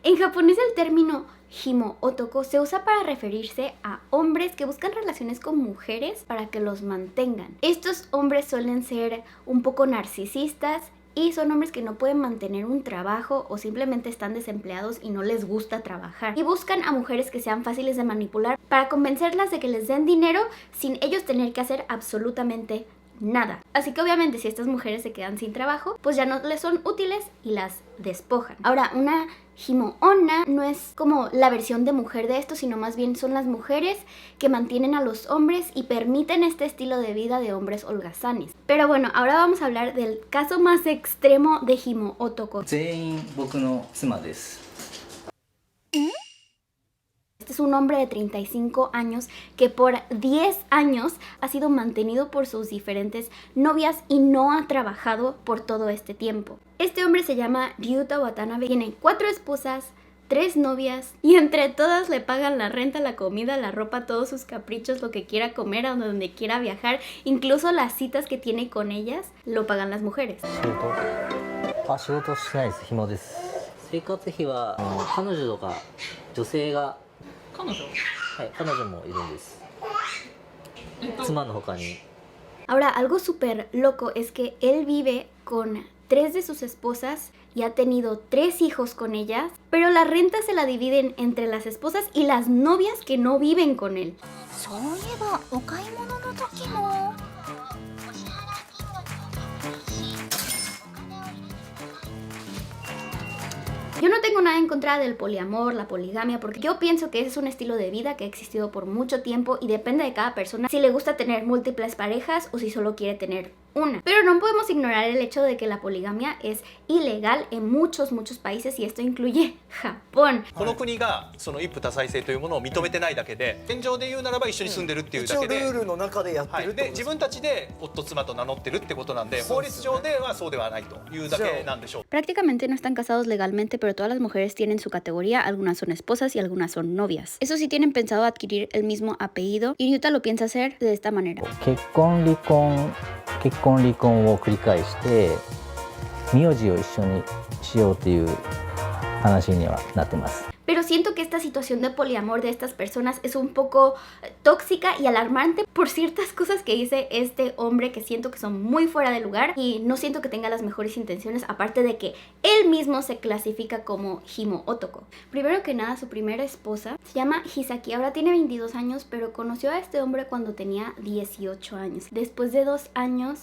En japonés el término himo otoko se usa para referirse a hombres que buscan relaciones con mujeres para que los mantengan. Estos hombres suelen ser un poco narcisistas y son hombres que no pueden mantener un trabajo o simplemente están desempleados y no les gusta trabajar. Y buscan a mujeres que sean fáciles de manipular para convencerlas de que les den dinero sin ellos tener que hacer absolutamente nada. Así que obviamente si estas mujeres se quedan sin trabajo, pues ya no les son útiles y las despojan. Ahora, una himo-onna no es como la versión de mujer de esto, sino más bien son las mujeres que mantienen a los hombres y permiten este estilo de vida de hombres holgazanes. Pero bueno, ahora vamos a hablar del caso más extremo de himo-otoko. Este es un hombre de 35 años que por 10 años ha sido mantenido por sus diferentes novias y no ha trabajado por todo este tiempo. Este hombre se llama Ryuta Watanabe, tiene 4 esposas, 3 novias y entre todas le pagan la renta, la comida, la ropa, todos sus caprichos, lo que quiera comer, a donde quiera viajar, incluso las citas que tiene con ellas lo pagan las mujeres. 仕事してないです。暇です。生活費は彼女とか女性が彼女？はい、彼女もいるんです。妻の他に。Ahora, algo súper loco es que él vive con 3 de sus esposas y ha tenido 3 hijos con ellas, pero la renta se la dividen entre las esposas y las novias que no viven con él. Yo no tengo nada en contra del poliamor, la poligamia, porque yo pienso que ese es un estilo de vida que ha existido por mucho tiempo y depende de cada persona si le gusta tener múltiples parejas o si solo quiere tener una. Pero no podemos ignorar el hecho de que la poligamia es ilegal en muchos países y esto incluye Japón. この国がその一夫多妻制というものを認めてないだけで、現状で言うならば一緒に住んでるっていうだけで、一応ルールの中でやってるってことです。で自分たちで夫妻と名乗ってるってことなんで、法律上ではそうではないというだけなんでしょう。 Prácticamente no están casados legalmente, pero todas las mujeres tienen su categoría, algunas son esposas y algunas son novias. Eso sí, tienen pensado adquirir el mismo apellido y Ryuta lo piensa hacer de esta manera. 結婚離婚を繰り返して名字を一緒にしようという話にはなってます。 Pero siento que esta situación de poliamor de estas personas es un poco tóxica y alarmante por ciertas cosas que dice este hombre que siento que son muy fuera de lugar y no siento que tenga las mejores intenciones, aparte de que él mismo se clasifica como himo otoko. Primero que nada, su primera esposa se llama Hisaki, ahora tiene 22 años, pero conoció a este hombre cuando tenía 18 años. Después de 2 años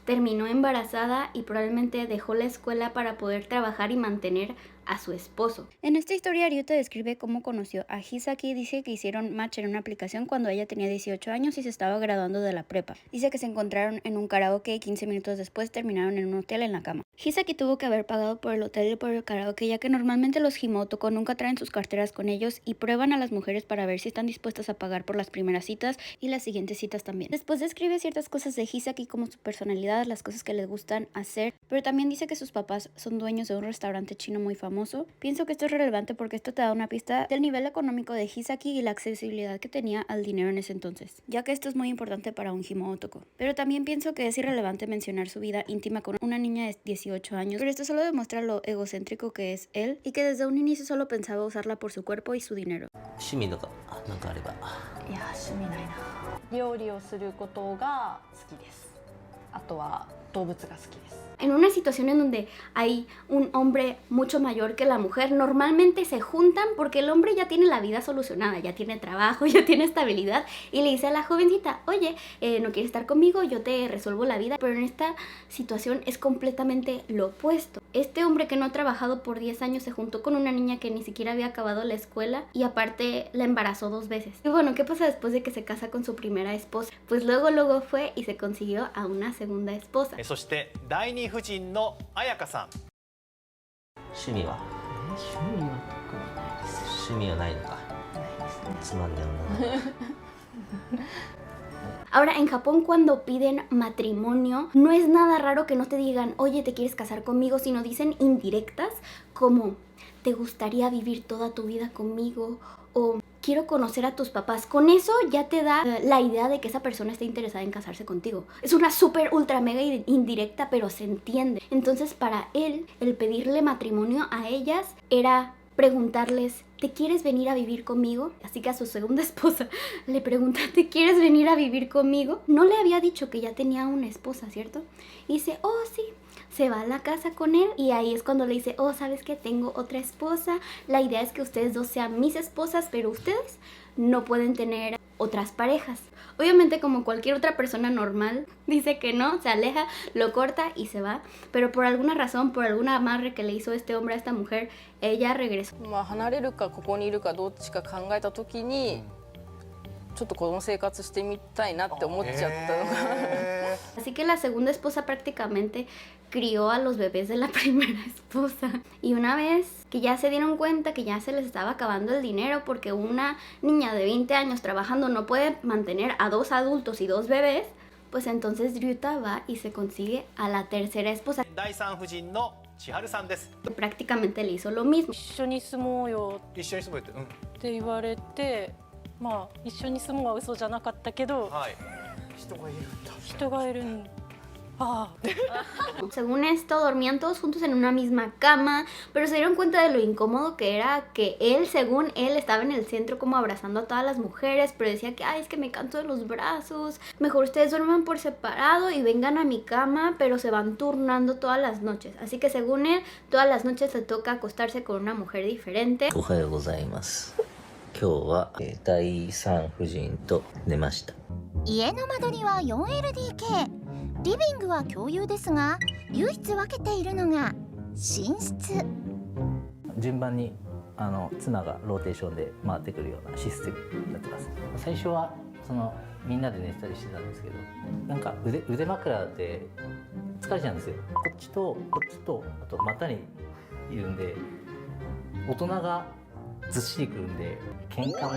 terminó embarazada y probablemente dejó la escuela para poder trabajar y mantener a su esposo. En esta historia Ryuta describe cómo conoció a Hisaki. Dice que hicieron match en una aplicación cuando ella tenía 18 años y se estaba graduando de la prepa. Dice que se encontraron en un karaoke y 15 minutos después terminaron en un hotel en la cama. Hisaki tuvo que haber pagado por el hotel y por el karaoke, ya que normalmente los himotoko nunca traen sus carteras con ellos y prueban a las mujeres para ver si están dispuestas a pagar por las primeras citas y las siguientes citas también. Después describe ciertas cosas de Hisaki como su personalidad, las cosas que les gustan hacer, pero también dice que sus papás son dueños de un restaurante chino muy famoso. Pienso que esto es relevante porque esto te da una pista del nivel económico de Hisaki y la accesibilidad que tenía al dinero en ese entonces, ya que esto es muy importante para un himo otoko. Pero también pienso que es irrelevante mencionar su vida íntima con una niña de 18 años, pero esto solo demuestra lo egocéntrico que es él y que desde un inicio solo pensaba usarla por su cuerpo y su dinero. 趣味とかなんかあれば。いや趣味ないな。料理をすることが好きです。あとは動物が好きです。 En una situación en donde hay un hombre mucho mayor que la mujer, normalmente se juntan porque el hombre ya tiene la vida solucionada, ya tiene trabajo, ya tiene estabilidad y le dice a la jovencita, oye, no quieres estar conmigo, yo te resuelvo la vida. Pero en esta situación es completamente lo opuesto. Este hombre que no ha trabajado por 10 años se juntó con una niña que ni siquiera había acabado la escuela y aparte la embarazó 2 veces. Y bueno, ¿qué pasa después de que se casa con su primera esposa? Pues luego fue y se consiguió a una segunda esposa. そして第二夫人の彩香さん。趣味は？趣味は特にないです。趣味はないのか。ないですね。つまんで女だ。 Ahora, en Japón cuando piden matrimonio, no es nada raro que no te digan, oye, ¿te quieres casar conmigo? Sino dicen indirectas como, ¿te gustaría vivir toda tu vida conmigo? O quiero conocer a tus papás. Con eso ya te da la idea de que esa persona está interesada en casarse contigo. Es una súper ultra mega indirecta, pero se entiende. Entonces para él, el pedirle matrimonio a ellas era preguntarles, ¿te quieres venir a vivir conmigo? Así que a su segunda esposa le pregunta, ¿te quieres venir a vivir conmigo? No le había dicho que ya tenía una esposa, ¿cierto? Y dice, oh sí. Se va a la casa con él y ahí es cuando le dice, oh, ¿sabes qué? Tengo otra esposa. La idea es que ustedes dos sean mis esposas, pero ustedes no pueden tener otras parejas. Obviamente, como cualquier otra persona normal, dice que no, se aleja, lo corta y se va. Pero por alguna razón, por algún amarre que le hizo este hombre a esta mujer, ella regresó. まあ離れるかここにいるかどっちか考えた時に、ちょっとこの生活してみたいなって思っちゃったのが。Así que la segunda esposa prácticamente crió a los bebés de la primera esposa. Y una vez que ya se dieron cuenta que ya se les estaba acabando el dinero porque una niña de 20 años trabajando no puede mantener a 2 adultos y 2 bebés, pues entonces Ryuta va y se consigue a la tercera esposa. 第三夫人の千春さんです。 Prácticamente le hizo lo mismo. 一緒に住もうよ一緒に住むって、って言われて、まあ一緒に住むは嘘じゃなかったけど、はい。人がいるん。ああ。 Según esto, dormían todos juntos en una misma cama, pero se dieron cuenta de lo incómodo que era que él, según él, estaba en el centro como abrazando a todas las mujeres, pero decía que, ay, es que me canso de los brazos, mejor ustedes duerman por separado y vengan a mi cama, pero se van turnando todas las noches. Así que según él, todas las noches le toca acostarse con una mujer diferente. おはようございます。今日は第三夫人と寝ました。家の間取りは 4LDK、 リビングは共有ですが、唯一分けているのが寝室。順番に綱がローテーションで回ってくるようなシステムになってます。最初はみんなで寝てたりしてたんですけど、なんか腕枕で疲れちゃうんですよ。こっちとあと股にいるんで、大人がずっしりくるんで喧嘩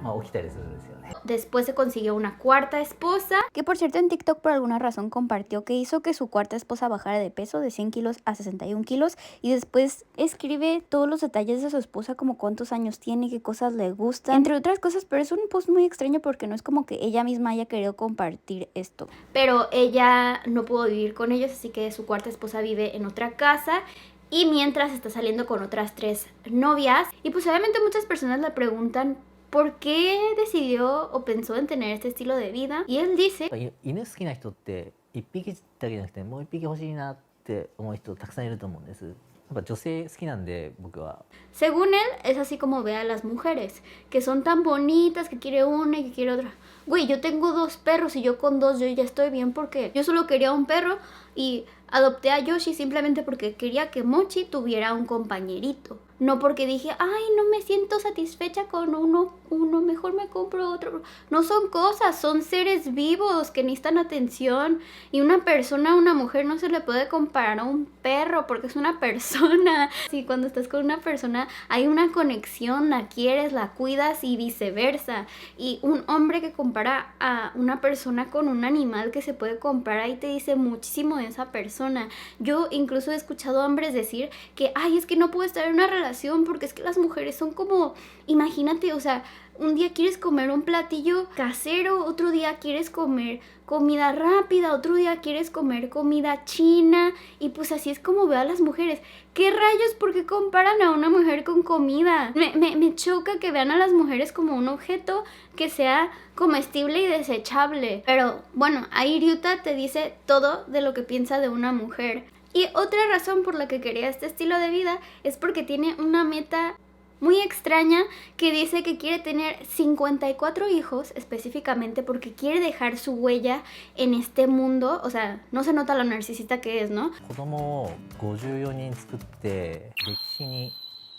も起きたりするんですよね。 Después se consiguió una cuarta esposa, que por cierto en TikTok por alguna razón compartió que hizo que su cuarta esposa bajara de peso de 100 kilos a 61 kilos y después escribe todos los detalles de su esposa, como cuántos años tiene, qué cosas le gustan, entre otras cosas, pero es un post muy extraño porque no es como que ella misma haya querido compartir esto. Pero ella no pudo vivir con ellos, así que su cuarta esposa vive en otra casa. Y mientras está saliendo con otras 3 novias. Y pues obviamente muchas personas le preguntan por qué decidió o pensó en tener este estilo de vida. Y él dice... 犬好きな人って1匹だけじゃなくてもう1匹欲しいなって思う人たくさんいると思うんです。やっぱ女性好きなんで僕は。 Según él, es así como ve a las mujeres, que son tan bonitas, que quiere una y que quiere otra. Güey, yo tengo 2 perros y yo con 2 yo ya estoy bien porque yo solo quería un perro y adopté a Yoshi simplemente porque quería que Mochi tuviera un compañerito. No porque dije, ay, no me siento satisfecha con uno, mejor me compro otro. No son cosas, son seres vivos que necesitan atención. Y una persona, una mujer no se le puede comparar a un perro porque es una persona. Sí, cuando estás con una persona hay una conexión, la quieres, la cuidas y viceversa. Y un hombre que compara a una persona con un animal que se puede comparar y te dice muchísimo de esa persona. Yo incluso he escuchado a hombres decir que, ay, es que no puedo estar en una relación porque es que las mujeres son como, imagínate, o sea, un día quieres comer un platillo casero, otro día quieres comer comida rápida, otro día quieres comer comida china y pues así es como veo a las mujeres. ¿Qué rayos? ¿Por qué comparan a una mujer con comida? Me choca que vean a las mujeres como un objeto que sea comestible y desechable. Pero bueno, ahí Ryuta te dice todo de lo que piensa de una mujer. Y otra razón por la que quería este estilo de vida es porque tiene una meta muy extraña que dice que quiere tener 54 hijos específicamente porque quiere dejar su huella en este mundo. O sea, no se nota lo narcisista que es, ¿no? 子供を54人作って歴史に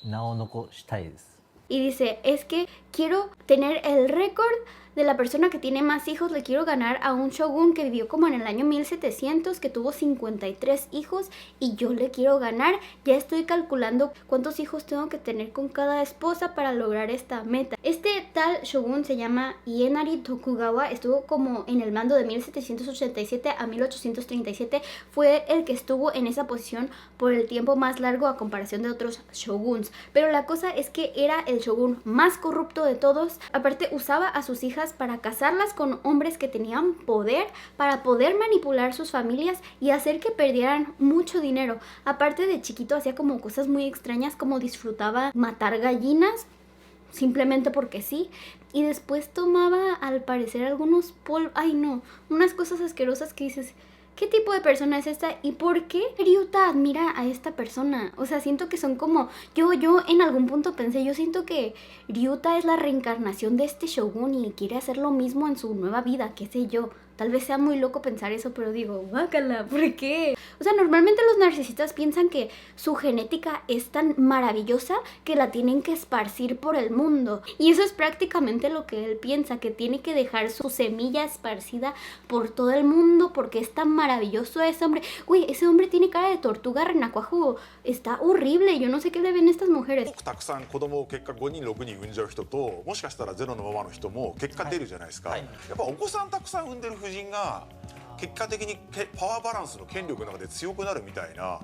名を残したいです。 Y dice, es que quiero tener el récord de la persona que tiene más hijos. Le quiero ganar a un shogun que vivió como en el año 1700, que tuvo 53 hijos y yo le quiero ganar. Ya estoy calculando cuántos hijos tengo que tener con cada esposa para lograr esta meta. Este tal shogun se llama Ienari Tokugawa, estuvo como en el mando de 1787 a 1837. Fue el que estuvo en esa posición por el tiempo más largo a comparación de otros shoguns. Pero la cosa es que era el shogun más corrupto de todos. Aparte usaba a sus hijas hijas para casarlas con hombres que tenían poder para poder manipular sus familias y hacer que perdieran mucho dinero. Aparte de chiquito hacía como cosas muy extrañas, como disfrutaba matar gallinas simplemente porque sí, y después tomaba al parecer algunos unas cosas asquerosas que dices, ¿qué tipo de persona es esta? ¿Y por qué Ryuta admira a esta persona? O sea, siento que son como... Yo en algún punto pensé, yo siento que Ryuta es la reencarnación de este shogun y quiere hacer lo mismo en su nueva vida, qué sé yo. Tal vez sea muy loco pensar eso, pero digo, guácala, ¿por qué? O sea, normalmente los narcisistas piensan que su genética es tan maravillosa que la tienen que esparcir por el mundo. Y eso es prácticamente lo que él piensa, que tiene que dejar su semilla esparcida por todo el mundo porque es tan maravilloso ese hombre. Güey, ese hombre tiene cara de tortuga renacuajo. Está horrible, yo no sé qué le ven a estas mujeres. たくさん子供を結果5人6人産んじゃう人ともしかしたらゼロのままの人も結果出るじゃないですか、やっぱお子さんたくさん産んでる夫人が結果的にパワーバランスの権力の中で強くなるみたいな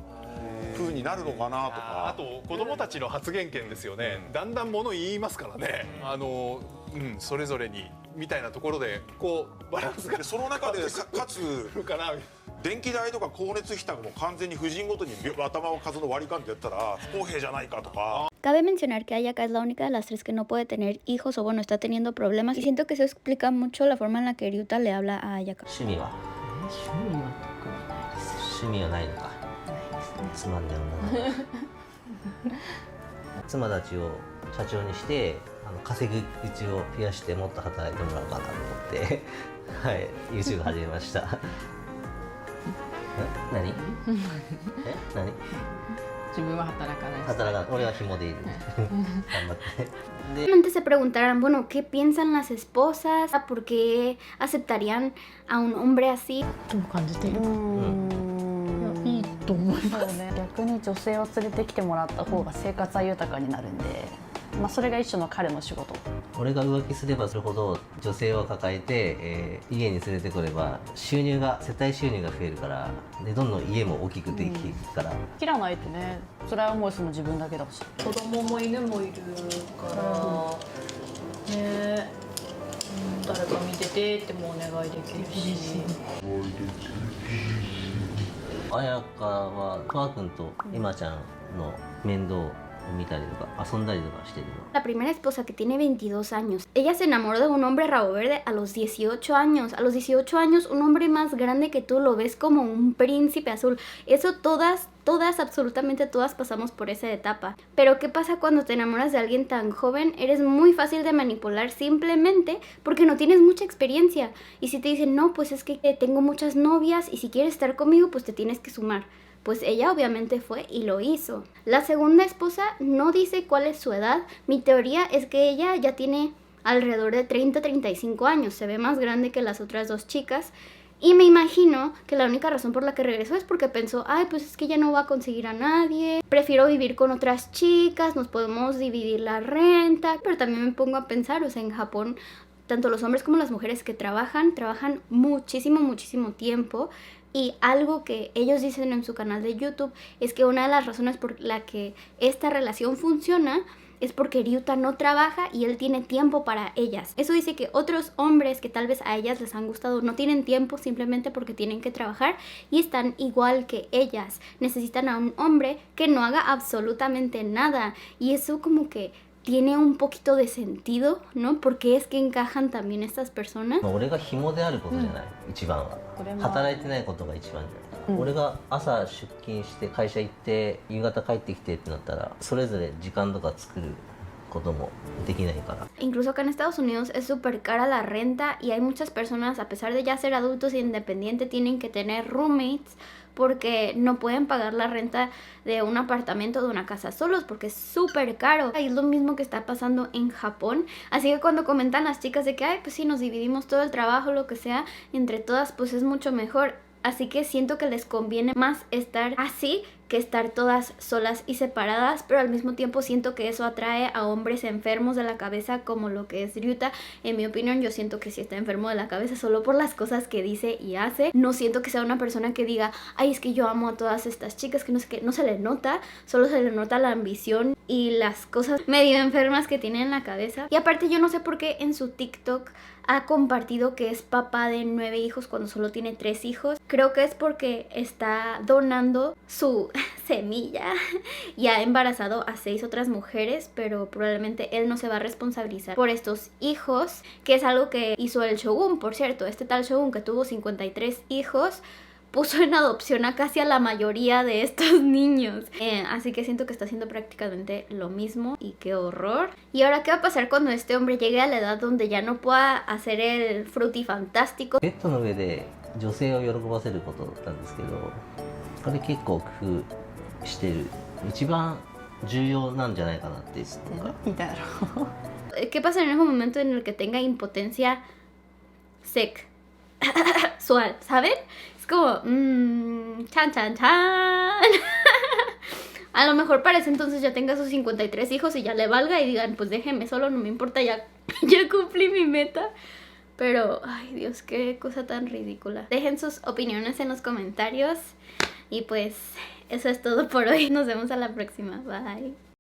風になるのかなとか。あと子供たちの発言権ですよね、だんだん物言いますからね、それぞれにみたいなところでこうバランスがその中でかつるかな。電気代とか光熱費とかも完全に婦人ごとに頭を数の割り勘ってやったら不公平じゃないかとか。 Cabe mencionar que Ayaka es la única de las tres que no puede tener hijos o bueno, está teniendo problemas y siento que eso explica mucho la forma en la que Ryuta le habla a Ayaka. 趣味は趣味はないのか。つまんない女だ妻たちを社長にして稼ぎ口を増やしてもっと働いてもらおうかなと思ってはい YouTube 始めました。何？え？何？自分は働かない。働かない。俺は紐でいる。頑張って。 Realmente se preguntarán, bueno, ¿qué piensan las esposas? ¿Por qué aceptarían a un hombre así? どう感じている？いいと思いますね。逆に女性を連れてきてもらった方が生活は豊かになるんで、それが一種の彼の仕事。俺が浮気すればするほど女性を抱えて、家に連れてこれば世帯収入が増えるからでどんどん家も大きくできるから切らないとね、辛い思いするの自分だけだし、子供も犬もいるからね、誰か見ててってもお願いできるし。綾香はトワ君とエマちゃんの面倒見たりとか遊んだりとかしてるの。 La primera esposa que tiene 22 años. Ella se enamoró de un hombre rabo verde a los 18 años. A los 18 años un hombre más grande que tú lo ves como un príncipe azul. Eso todas, absolutamente todas pasamos por esa etapa. Pero ¿qué pasa cuando te enamoras de alguien tan joven? Eres muy fácil de manipular simplemente porque no tienes mucha experiencia. Y si te dicen, no, pues es que tengo muchas novias y si quieres estar conmigo, pues te tienes que sumar. Pues ella obviamente fue y lo hizo. La segunda esposa no dice cuál es su edad. Mi teoría es que ella ya tiene alrededor de 30-35 años. Se ve más grande que las otras dos chicas. Y me imagino que la única razón por la que regresó es porque pensó, ay, pues es que ya no va a conseguir a nadie. Prefiero vivir con otras chicas, nos podemos dividir la renta. Pero también me pongo a pensar, o sea, en Japón tanto los hombres como las mujeres que trabajan muchísimo tiempo. Y algo que ellos dicen en su canal de YouTube es que una de las razones por la que esta relación funciona es porque Ryuta no trabaja y él tiene tiempo para ellas. Eso dice que otros hombres que tal vez a ellas les han gustado no tienen tiempo simplemente porque tienen que trabajar y están igual que ellas. Necesitan a un hombre que no haga absolutamente nada. Y eso como que tiene un poquito de sentido, ¿no? Porque es que encajan también estas personas. 俺が紐であることじゃない、一番は働いてないことが一番じゃない、俺が朝出勤して会社行って夕方帰ってきてってなったらそれぞれ時間とか作ることもできないから。 Incluso acá en Estados Unidos es súper cara la renta y hay muchas personas, a pesar de ya ser adultos e independientes, tienen que tener roommates porque no pueden pagar la renta de un apartamento o de una casa solos porque es súper caro. Y es lo mismo que está pasando en Japón. Así que cuando comentan las chicas de que, ay, pues sí, nos dividimos todo el trabajo, lo que sea, entre todas, pues es mucho mejor. Así que siento que les conviene más estar así que estar todas solas y separadas, pero al mismo tiempo siento que eso atrae a hombres enfermos de la cabeza como lo que es Ryuta. En mi opinión, yo siento que sí está enfermo de la cabeza solo por las cosas que dice y hace. No siento que sea una persona que diga, ay, es que yo amo a todas estas chicas, que no sé qué, no se le nota, solo se le nota la ambición y las cosas medio enfermas que tiene en la cabeza. Y aparte yo no sé por qué en su TikTok ha compartido que es papá de 9 hijos cuando solo tiene 3 hijos. Creo que es porque está donando su semilla y ha embarazado a 6 otras mujeres, pero probablemente él no se va a responsabilizar por estos hijos, que es algo que hizo el Shogun, por cierto. Este tal Shogun que tuvo 53 hijos puso en adopción a casi a la mayoría de estos niños. Así que siento que está haciendo prácticamente lo mismo y qué horror. Y ahora, ¿qué va a pasar cuando este hombre llegue a la edad donde ya no pueda hacer el frutifantástico? ベッドの上で女性を喜ばせることなんですけど、これ結構工夫してる一番重要なんじゃないかなっていうのが。みたいな。¿Qué pasa en ese momento en el que tenga impotencia sexual? ¿Saben? Es como, chan, chan, chan. A lo mejor para ese entonces ya tenga sus 53 hijos y ya le valga y digan, pues déjenme solo, no me importa, ya cumplí mi meta. Pero, ay Dios, qué cosa tan ridícula. Dejen sus opiniones en los comentarios. Y pues, eso es todo por hoy. Nos vemos a la próxima. Bye.